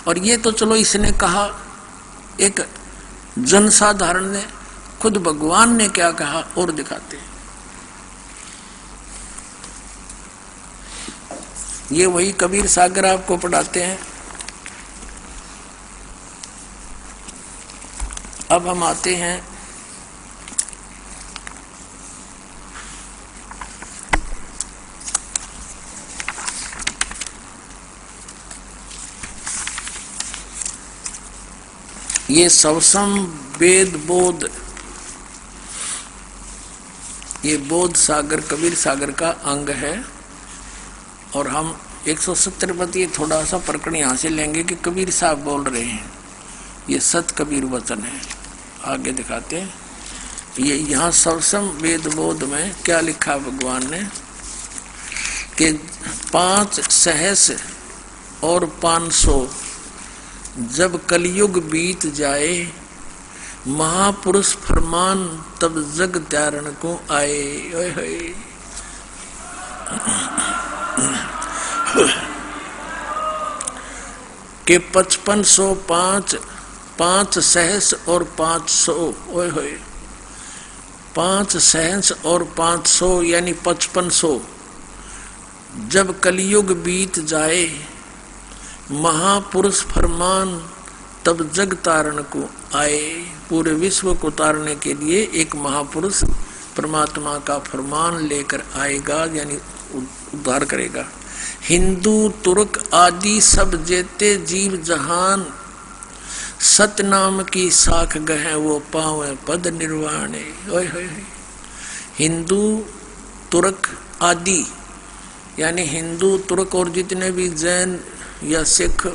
और ये तो चलो इसने कहा, एक जनसाधारण ने, खुद भगवान ने क्या कहा और दिखाते हैं। ये वही कबीर सागर आपको पढ़ाते हैं। अब हम आते हैं ये सवसम वेद बोध, ये बोध सागर कबीर सागर का अंग है। और हम 170 पद ये थोड़ा सा प्रकरण यहाँ से लेंगे कि कबीर साहब बोल रहे हैं, ये सत कबीर वचन है। आगे दिखाते हैं। ये यहाँ सवसम वेद बोध में क्या लिखा भगवान ने कि 5 सहस और 500 जब कलयुग बीत जाए, महापुरुष फरमान तब जग त्यारण को आए। ओए होए के 5505 5 सहस और 500, ओए होए 5 सहस और 500 यानी 5500 जब कलयुग बीत जाए, महापुरुष फरमान तब जग तारण को आए। पूरे विश्व को तारने के लिए एक महापुरुष परमात्मा का फरमान लेकर आएगा, यानी उद्धार करेगा। हिंदू तुर्क आदि सब जेते जीव जहान, सतनाम की साख गहे वो पावे पद निर्वाण। ओए होए हिंदू तुर्क आदि यानी हिंदू तुर्क और जितने भी जैन या सिख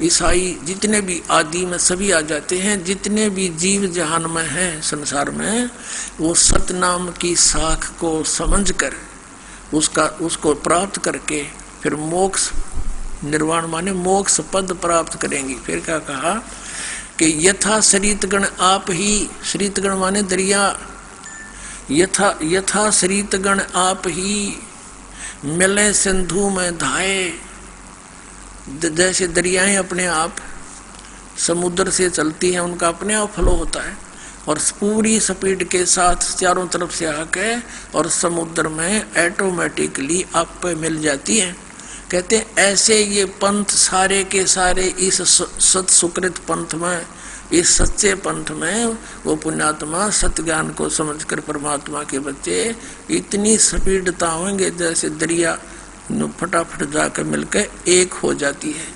ईसाई जितने भी आदि में सभी आ जाते हैं, जितने भी जीव जहान में हैं संसार में, वो सतनाम की साख को समझकर उसको प्राप्त करके फिर मोक्ष निर्वाण माने मोक्ष पद प्राप्त करेंगी। फिर क्या कहा कि यथा शरीतगण आप ही, शरीतगण माने दरिया, यथा शरीतगण आप ही मिले सिंधु में धाये। जैसे दरियाएं अपने आप समुद्र से चलती हैं, उनका अपने आप फ्लो होता है और पूरी स्पीड के साथ चारों तरफ से आके और समुद्र में ऑटोमेटिकली आप पे मिल जाती हैं। कहते हैं ऐसे ये पंथ सारे के सारे इस सत सुकृत पंथ में, इस सच्चे पंथ में वो पुण्यात्मा सत्य ज्ञान को समझकर परमात्मा के बच्चे इतनी स्पीडता होंगे जैसे दरिया फटाफट जाकर मिलकर एक हो जाती है।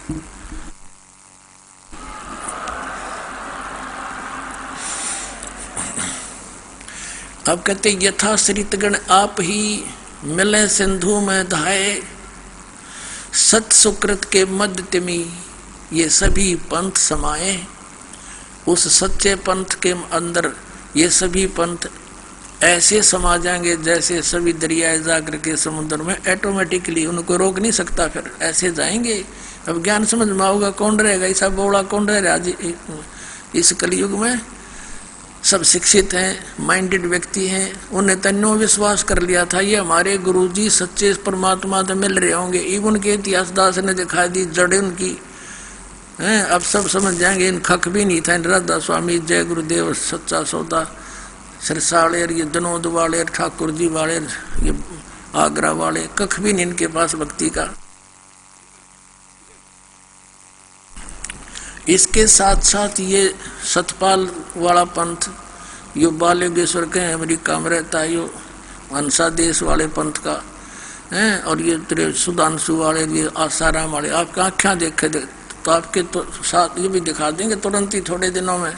अब कहते यथा श्रितगण आप ही मिले सिंधु में धाये, सत सुकृत के मध्य तिमी ये सभी पंथ समाये। उस सच्चे पंथ के अंदर ये सभी पंथ ऐसे समा जाएंगे जैसे सभी दरियाए जाकर के समुद्र में ऑटोमेटिकली, उनको रोक नहीं सकता, फिर ऐसे जाएंगे। अब ज्ञान समझ में आओगा, कौन रहेगा ऐसा बोला, कौन रहेगा आज इस कलयुग में? सब शिक्षित हैं, माइंडेड व्यक्ति हैं, उन्हें तन्नो विश्वास कर लिया था ये हमारे गुरुजी सच्चे परमात्मा तो मिल रहे होंगे। इवन के इतिहास दास ने दिखा दी जड़े उनकी हैं। अब सब समझ जाएंगे, इन खक भी नहीं था। राधा स्वामी, जय गुरुदेव, सच्चा सौदा, सिरसाड़ेर, ये जनोद वाले, ठाकुर जी वाले, ये आगरा वाले, कख भी नहीं इनके पास भक्ति का। इसके साथ साथ ये सतपाल वाला पंथ, यो बालेश्वर के अमेरिका में रहता है, यो हंसा देश वाले पंथ का हैं, और ये तेरे सुधांशु वाले, ये आसाराम वाले, आपकी आँखें देखे तो आपके तो साथ ये भी दिखा देंगे तुरंत ही थोड़े दिनों में।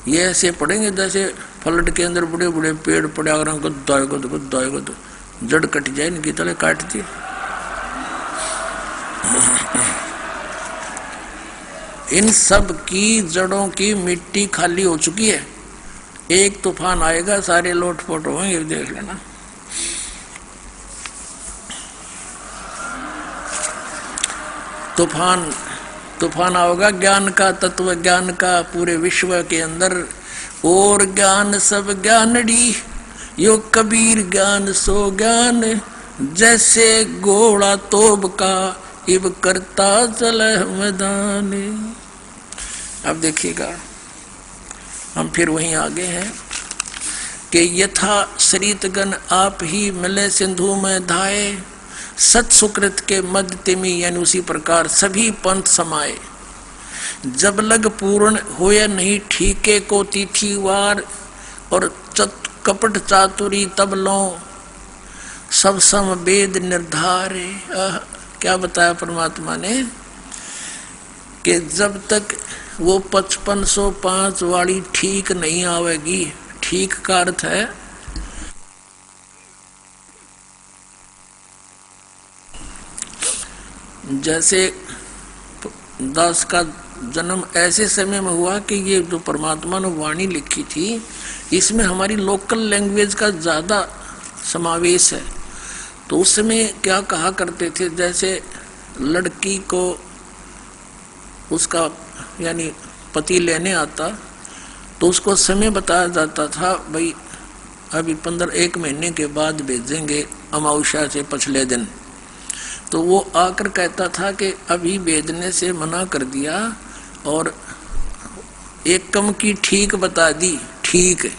ये ऐसे पड़ेंगे जैसे फ्लड के अंदर बड़े बड़े पेड़ पड़े, अगर गुद जड़ कट जाए, इनकी तले काट दी। इन सब की जड़ों की मिट्टी खाली हो चुकी है। एक तूफान आएगा, सारे लोटपोट होंगे, देख लेना। तूफान आओगा ज्ञान का, तत्व ज्ञान का पूरे विश्व के अंदर। और ज्ञान सब ज्ञानड़ी, यो कबीर ज्ञान सो ज्ञान, जैसे घोड़ा तोब का इब करता चले मैदान। अब देखिएगा हम फिर वहीं आगे हैं कि यथा शरीतगण आप ही मिले सिंधु में धाये, सत सुकृत के मध्य तिमि, यानी उसी प्रकार सभी पंथ समाये। जब लग पूर्ण होया नहीं ठीके को तिथिवार, और कपट चातुरी तब लो सब सम वेद निर्धारे। क्या बताया परमात्मा ने कि जब तक वो 5505 वाली ठीक नहीं आवेगी। ठीक का अर्थ है जैसे दास का जन्म ऐसे समय में हुआ कि ये जो परमात्मा ने वाणी लिखी थी इसमें हमारी लोकल लैंग्वेज का ज्यादा समावेश है। तो उस समय क्या कहा करते थे, जैसे लड़की को उसका यानी पति लेने आता तो उसको समय बताया जाता था, भाई अभी 1 महीने के बाद भेजेंगे अमावस्या से पिछले दिन। तो वो आकर कहता था कि अभी भेजने से मना कर दिया और एक कम की ठीक बता दी, ठीक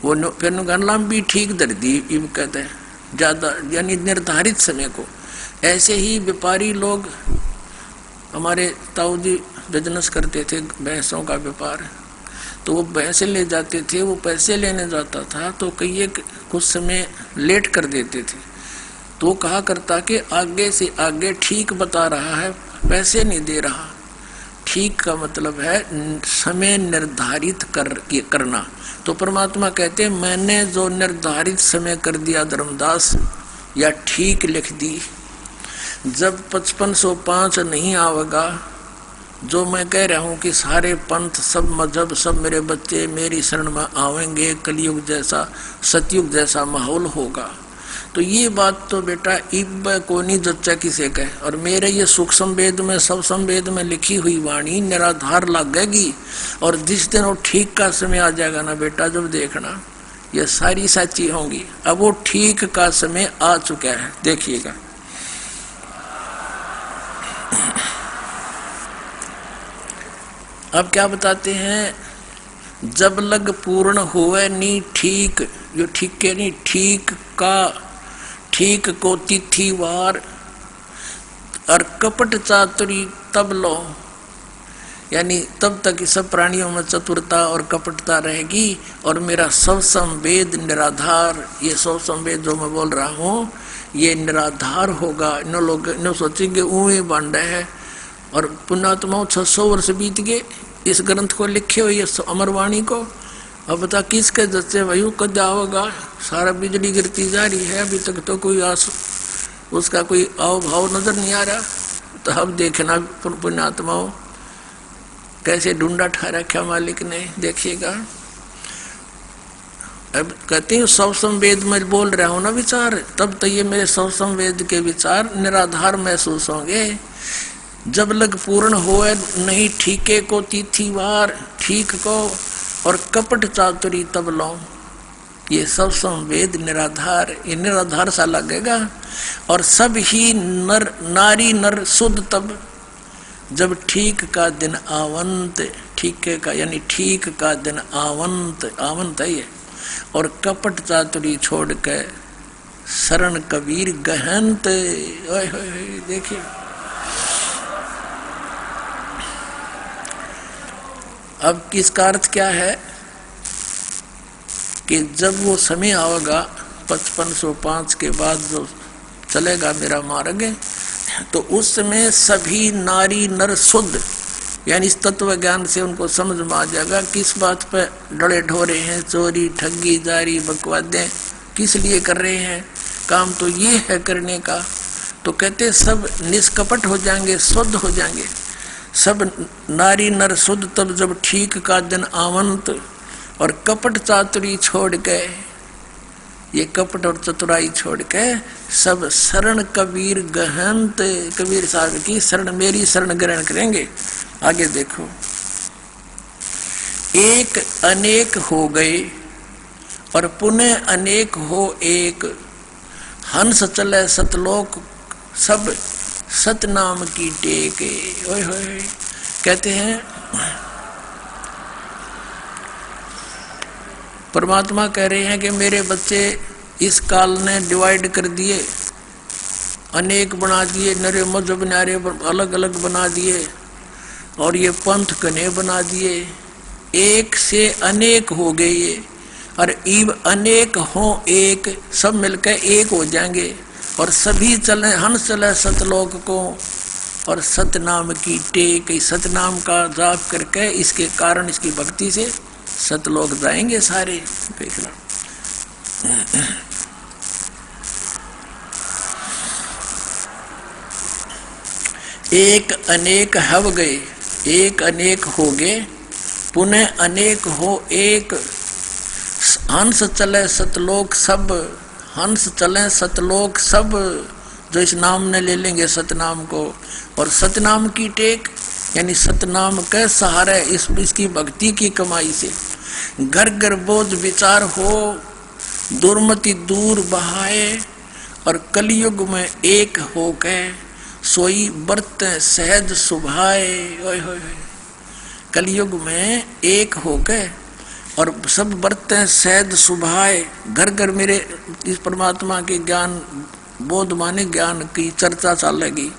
वो फिर नाम भी ठीक दर दी। कहते हैं ज्यादा यानी निर्धारित समय को। ऐसे ही व्यापारी लोग हमारे ताऊ जी बिजनेस करते थे, भैंसों का व्यापार। तो वो भैंसे ले जाते थे, वो पैसे लेने जाता था तो कई कुछ समय लेट कर देते थे। तो वो कहा करता कि आगे से आगे ठीक बता रहा है, पैसे नहीं दे रहा। ठीक का मतलब है समय निर्धारित करना। तो परमात्मा कहते मैंने जो निर्धारित समय कर दिया धर्मदास, या ठीक लिख दी। जब 5505 नहीं आवेगा, जो मैं कह रहा हूं कि सारे पंथ सब मजहब सब मेरे बच्चे मेरी शरण में आवेंगे, कलयुग जैसा सतयुग जैसा माहौल होगा। तो ये बात तो बेटा इब को नहीं जच्चा किसे कहे। और मेरे ये सूक्ष्म वेद में सब संवेद में लिखी हुई वाणी निराधार लगेगी। और जिस दिन वो ठीक का समय आ जाएगा ना बेटा, जब देखना ये सारी सच्ची होंगी। अब वो ठीक का समय आ चुका है, देखिएगा। अब क्या बताते हैं, जब लग पूर्ण हुए नी ठीक, जो ठीक के नहीं ठीक का, ठीक को तिथिवार, और कपट चातुरी तब लो, यानी तब तक सब प्राणियों में चतुरता और कपटता रहेगी। और मेरा सब संवेद निराधार, ये सब संवेद जो मैं बोल रहा हूँ ये निराधार होगा। इन लोग इन सोचेंगे ऊँहे बांडा है। और पुण्यात्माओं 600 वर्ष बीत गए इस ग्रंथ को लिखे हुए अमरवाणी को। अब बता किसके जच्चे वायु कद आओगा, सारा बिजली गिरती जा रही है, अभी तक तो कोई उसका कोई आव भाव नजर नहीं आ रहा। तो अब देखना पुण्यात्माओं कैसे ढूंढा ठहरा क्या मालिक ने, देखिएगा। अब कहते हैं सब संवेद में बोल रहा हूं ना विचार, तब तो ये मेरे सब संवेद के विचार निराधार महसूस होंगे। जब लग पूर्ण होए नहीं ठीके को तिथिवार, ठीक को और कपट चातुरी तब लो, ये सब संवेद निराधार, ये निराधार सा लगेगा। और सब ही नर नारी नर शुद्ध तब, जब ठीक का दिन आवंत, ठीके का यानी ठीक का दिन आवंत, आवंत है ये। और कपट चातुरी छोड़ के शरण कबीर गहनत। देखिए अब किसका अर्थ क्या है कि जब वो समय आएगा 5505 के बाद जो चलेगा मेरा मार्ग, तो उस समय सभी नारी नर शुद्ध, यानी इस तत्व ज्ञान से उनको समझ में आ जाएगा किस बात पे डरे ढोरे हैं, चोरी ठगी जारी बकवादें किस लिए कर रहे हैं, काम तो ये है करने का। तो कहते सब निष्कपट हो जाएंगे, शुद्ध हो जाएंगे सब नारी नर शुद्ध तब, जब ठीक का दिन आवंत। और कपट चातुरी छोड़ के, ये कपट और चतुराई छोड़ के सब शरण कबीर गहनत, कबीर साहब की शरण, मेरी शरण ग्रहण करेंगे। आगे देखो, एक अनेक हो गए और पुनः अनेक हो एक, हंस चले सतलोक सब सतनाम की टेक। ओए होए, कहते हैं परमात्मा कह रहे हैं कि मेरे बच्चे इस काल ने डिवाइड कर दिए, अनेक बना दिए, नरे मजहब नारे अलग अलग बना दिए, और ये पंथ घने बना दिए, एक से अनेक हो गए ये, और इब अनेक हो एक, सब मिलकर एक हो जाएंगे, और सभी चले हंस चले सतलोक को, और सतनाम की टेक। सतनाम का जाप करके इसके कारण इसकी भक्ति से सतलोक जाएंगे सारे। देखना एक अनेक हव गए, एक अनेक हो गए, पुनः अनेक हो एक, हंस चले सतलोक सब, हंस चले सतलोक सब, जो इस नाम ने ले लेंगे सतनाम को। और सतनाम की टेक यानी सतनाम के सहारे इसकी भक्ति की कमाई से घर घर बोध विचार हो, दुर्मति दूर बहाए, और कलयुग में एक हो गए, सोई बरत सहज सुभाए। ओए होए, कलयुग में एक हो गए और सब बरतें सहज सुभाए। घर घर मेरे इस परमात्मा के ज्ञान बोध माने ज्ञान की चर्चा चलेगी,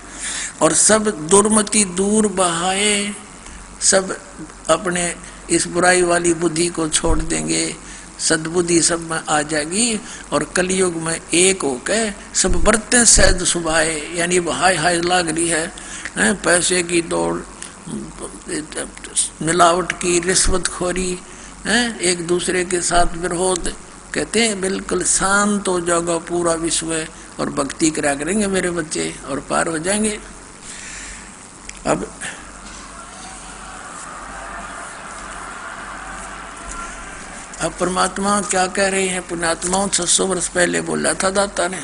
और सब दुर्मति दूर बहाए, सब अपने इस बुराई वाली बुद्धि को छोड़ देंगे, सद्बुद्धि सब में आ जाएगी, और कलयुग में एक होकर सब बरतें सहज सुभाए। यानी हाय हाय लाग रही है पैसे की दौड़, मिलावट की, रिश्वतखोरी, एक दूसरे के साथ विरोध, कहते हैं बिल्कुल शांत हो जाएगा पूरा विश्व, और भक्ति करा करेंगे मेरे बच्चे और पार हो जाएंगे। अब परमात्मा क्या कह रहे हैं? पुण्यात्माओं 600 वर्ष पहले बोला था दाता ने,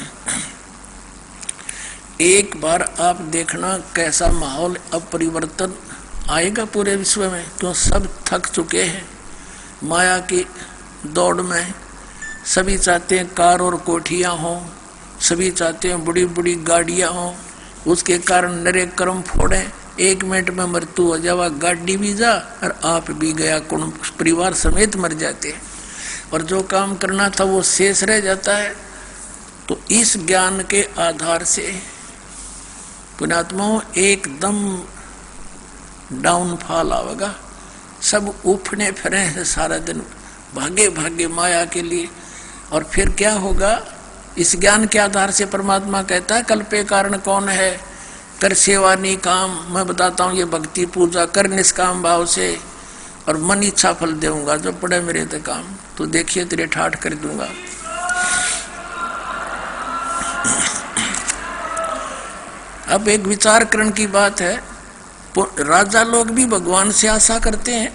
एक बार आप देखना कैसा माहौल अब परिवर्तन आएगा पूरे विश्व में। क्यों सब थक चुके हैं माया की दौड़ में, सभी चाहते हैं कार और कोठियां हों, सभी चाहते हैं बड़ी बड़ी गाड़ियां हों, उसके कारण नरे कर्म फोड़े, 1 मिनट में मृत्यु हो जावा, गाड़ी भी जा और आप भी गया, परिवार समेत मर जाते हैं, और जो काम करना था वो शेष रह जाता है। तो इस ज्ञान के आधार से पुण्यात्माओं एकदम डाउनफॉल आवेगा, सब उफने फिरे हैं सारा दिन, भागे भागे माया के लिए। और फिर क्या होगा? इस ज्ञान के आधार से परमात्मा कहता है कल्पे कारण कौन है, कर सेवा नहीं काम, मैं बताता हूँ ये भक्ति पूजा कर निष्काम भाव से, और मन इच्छा फल दूंगा, जो पड़े मेरे ते काम, तो देखिए तेरे ठाठ कर दूंगा। अब एक विचार करण की बात है, राजा लोग भी भगवान से आशा करते हैं,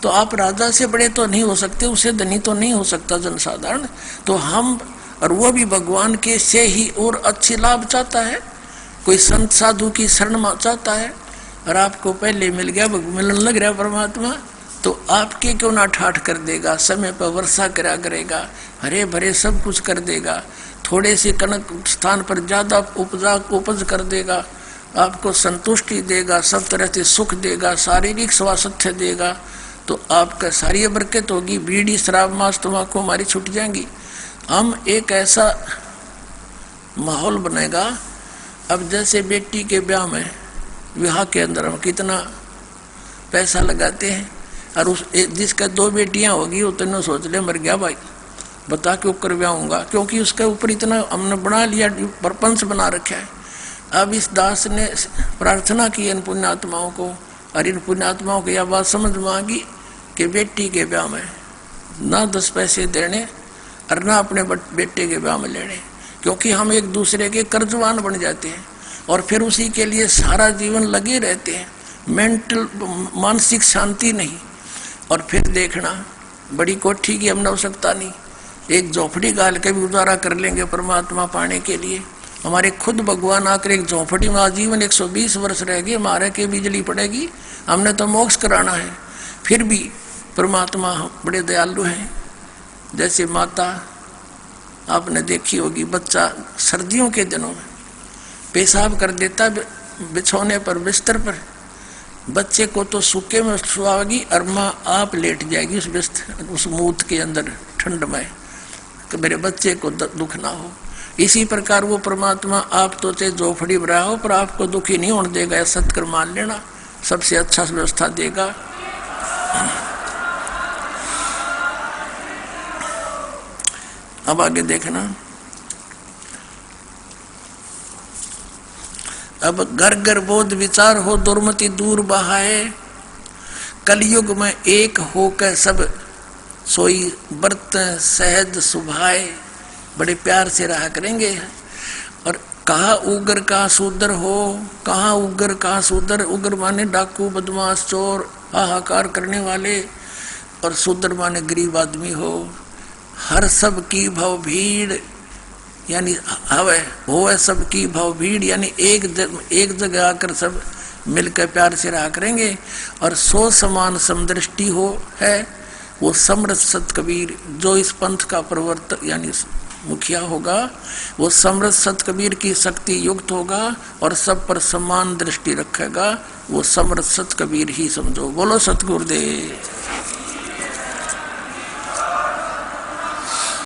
तो आप राजा से बड़े तो नहीं हो सकते, उससे धनी तो नहीं हो सकता जनसाधारण, तो हम और वो भी भगवान के से ही और अच्छे लाभ चाहता है, कोई संत साधु की शरण चाहता है, और आपको पहले मिल गया, मिलन लग रहा परमात्मा, तो आपके क्यों ना ठाठ कर देगा, समय पर वर्षा करा करेगा, हरे भरे सब कुछ कर देगा, थोड़े से कनक स्थान पर ज्यादा उपज कर देगा, आपको संतुष्टि देगा, सब तरह से सुख देगा, शारीरिक स्वास्थ्य देगा, तो आपका सारी बरकत होगी, बीड़ी शराब मांस तंबाकू हमारी छूट जाएंगी। हम एक ऐसा माहौल बनेगा, अब जैसे बेटी के ब्याह में विवाह के अंदर हम कितना पैसा लगाते हैं, और उस जिसका 2 बेटियां होगी उतने सोच ले मर गया भाई, बता के ऊपर ब्याह होगा, क्योंकि उसके ऊपर इतना हमने बना लिया, प्रपंच बना रखा है। अब इस दास ने प्रार्थना की इन पुण्यात्माओं को, और इन पुण्यात्माओं को यह बात समझ में आ गई कि बेटी के ब्याह में ना 10 पैसे देने और ना अपने बेटे के ब्याह में लेने, क्योंकि हम एक दूसरे के कर्जवान बन जाते हैं, और फिर उसी के लिए सारा जीवन लगे रहते हैं, मेंटल मानसिक शांति नहीं। और फिर देखना बड़ी कोठी की हमने आवश्यकता नहीं, एक झोपड़ी गाल के भी गुजारा कर लेंगे परमात्मा पाने के लिए। हमारे खुद भगवान आकर एक झोपड़ी में आजीवन 120 वर्ष रह गए, मारे के बिजली पड़ेगी, हमने तो मोक्ष कराना है, फिर भी परमात्मा बड़े दयालु हैं। जैसे माता आपने देखी होगी, बच्चा सर्दियों के दिनों में पेशाब कर देता बिछौने पर, बिस्तर पर। बच्चे को तो सूखे में सुलाएगी और माँ आप लेट जाएगी उस बिस्तर, उस मूत के अंदर ठंड में, कि मेरे बच्चे को दुख ना हो। इसी प्रकार वो परमात्मा आप तो चाहे झोपड़ी में रहो पर आपको दुखी नहीं होने देगा, या सत्कर मान लेना, सबसे अच्छा व्यवस्था देगा। अब आगे देखना। अब घर घर बोध विचार हो, दुर्मति दूर बहाए। कलयुग में एक होकर सब सोई बर्त सहज सुभाए। बड़े प्यार से रहा करेंगे। और कहा उग्र का शूद्र हो, कहा उग्र का शूद्र। उग्र माने डाकू, बदमाश, चोर, हाहाकार करने वाले, और शूद्र माने गरीब आदमी हो। हर सब की भव भीड़, यानी हवे हो सब की भव भीड़, यानी एक जगह आकर सब मिलकर प्यार से रहा करेंगे। और सो समान समदृष्टि हो है वो समरथ सत कबीर। जो इस पंथ का प्रवर्तक यानी मुखिया होगा वो समरथ सत कबीर की शक्ति युक्त होगा और सब पर समान दृष्टि रखेगा, वो समरथ सत कबीर ही समझो। बोलो सतगुरुदेव।